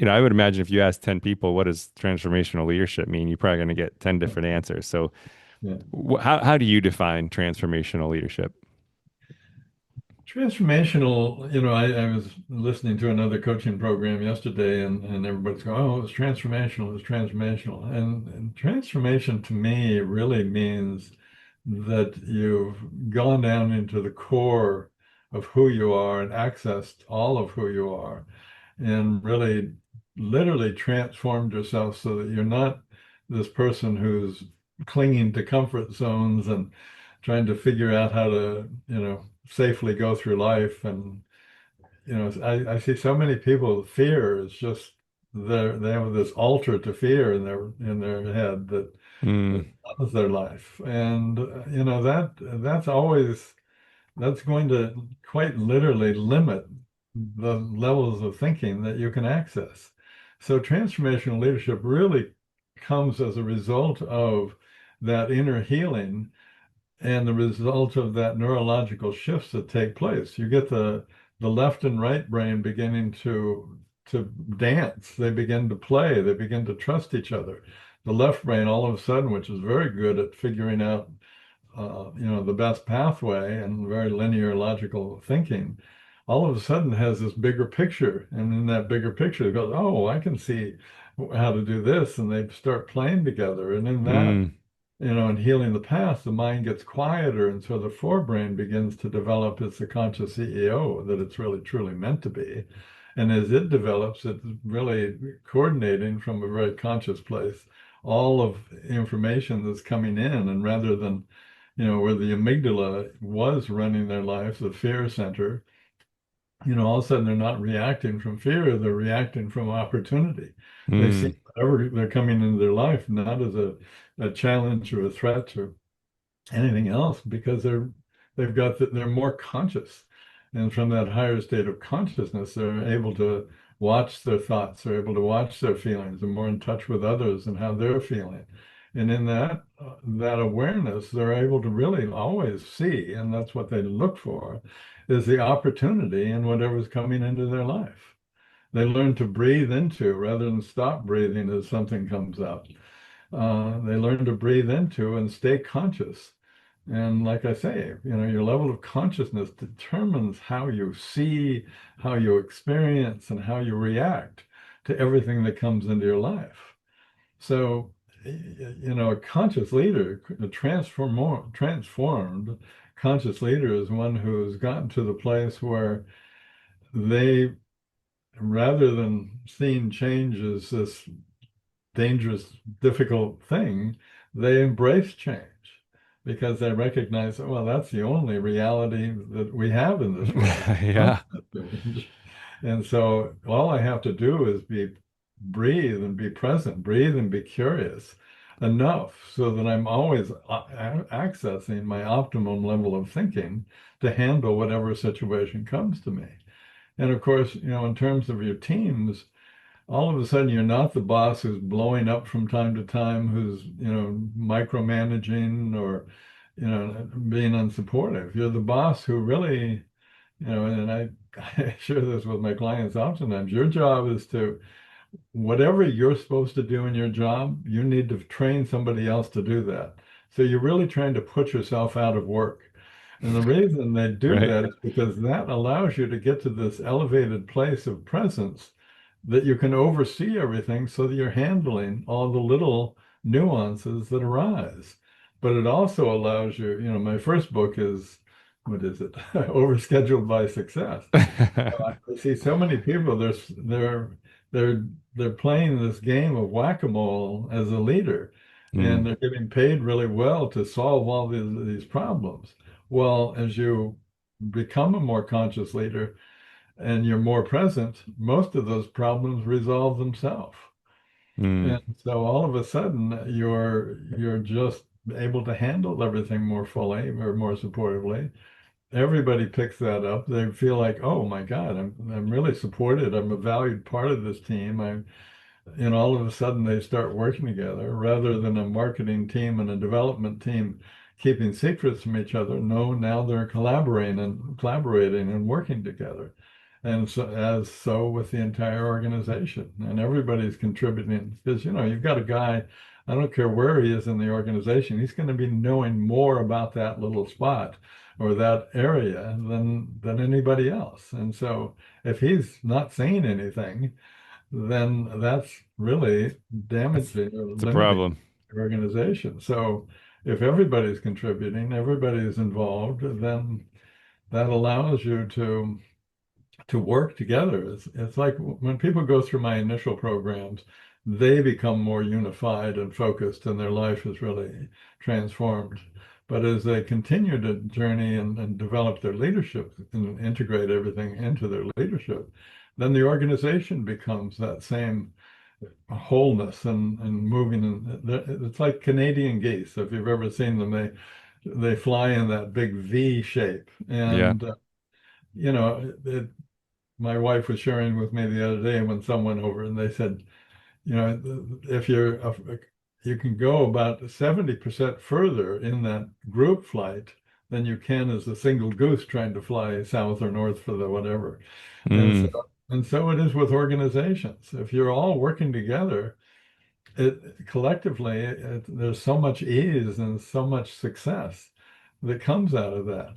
I would imagine if you ask 10 people, what does transformational leadership mean? You're probably going to get 10 different answers. So, Yeah. how do you define transformational leadership? Transformational, I was listening to another coaching program yesterday and everybody's going, oh, it's transformational, it's transformational. And transformation to me really means that you've gone down into the core of who you are and accessed all of who you are and really literally transformed yourself so that you're not this person who's clinging to comfort zones and trying to figure out how to, safely go through life. And, I see so many people, fear is just they have this altar to fear in their head that Mm, is their life. And, that's going to quite literally limit the levels of thinking that you can access. So transformational leadership really comes as a result of that inner healing and the result of that neurological shifts that take place. You get the left and right brain beginning to dance. They begin to play. They begin to trust each other. The left brain, all of a sudden, which is very good at figuring out, the best pathway and very linear logical thinking, all of a sudden has this bigger picture. And in that bigger picture, it goes, oh, I can see how to do this. And they start playing together. And in that, mm, in healing the past, the mind gets quieter. And so the forebrain begins to develop as the conscious CEO that it's really truly meant to be. And as it develops, it's really coordinating from a very conscious place all of information that's coming in. And rather than, where the amygdala was running their life, the fear center, all of a sudden they're not reacting from fear, they're reacting from opportunity. They see mm, whatever they're coming into their life not as a challenge or a threat or anything else because they're more conscious. And from that higher state of consciousness, they're able to watch their thoughts, they're able to watch their feelings, they're more in touch with others and how they're feeling. And in that awareness, they're able to really always see, and that's what they look for, is the opportunity in whatever's coming into their life. They learn to breathe into rather than stop breathing as something comes up. They learn to breathe into and stay conscious. And like I say, your level of consciousness determines how you see, how you experience, and how you react to everything that comes into your life. So, a conscious leader, a transformed conscious leader is one who's gotten to the place where they, rather than seeing change as this dangerous, difficult thing, they embrace change because they recognize, well, that's the only reality that we have in this world. yeah. Constant change. And so all I have to do is breathe and be present, breathe and be curious enough so that I'm always accessing my optimum level of thinking to handle whatever situation comes to me. And of course, in terms of your teams, all of a sudden you're not the boss who's blowing up from time to time, who's, micromanaging or, being unsupportive. You're the boss who really, and I share this with my clients oftentimes. Your job is to, whatever you're supposed to do in your job, you need to train somebody else to do that. So you're really trying to put yourself out of work. And the reason they do Right. that is because that allows you to get to this elevated place of presence that you can oversee everything so that you're handling all the little nuances that arise. But it also allows you, my first book is, what is it? Overscheduled by Success. I see so many people, they're they're playing this game of whack-a-mole as a leader, and Mm, they're getting paid really well to solve all these problems. Well, as you become a more conscious leader and you're more present, most of those problems resolve themselves. mm, And so all of a sudden you're just able to handle everything more fully or more supportively. Everybody picks that up. They feel like, oh my God, I'm really supported. I'm a valued part of this team. All of a sudden they start working together rather than a marketing team and a development team keeping secrets from each other. No, now they're collaborating and working together. And so, as so with the entire organization, and everybody's contributing because you've got a guy, I don't care where he is in the organization, he's going to be knowing more about that little spot or that area than anybody else. And so if he's not saying anything, then that's really That's damaging or it's a limiting problem. the organization. So if everybody's contributing, everybody's involved, then that allows you to work together. It's like when people go through my initial programs, they become more unified and focused, and their life is really transformed. But as they continue to journey and develop their leadership and integrate everything into their leadership, then the organization becomes that same wholeness and moving. It's like Canadian geese. If you've ever seen them, they fly in that big V shape. Yeah. And my wife was sharing with me the other day when someone over and they said, if you can go about 70% further in that group flight than you can as a single goose trying to fly south or north for the whatever. And so Mm. and so it is with organizations. If you're all working together, it collectively there's so much ease and so much success that comes out of that.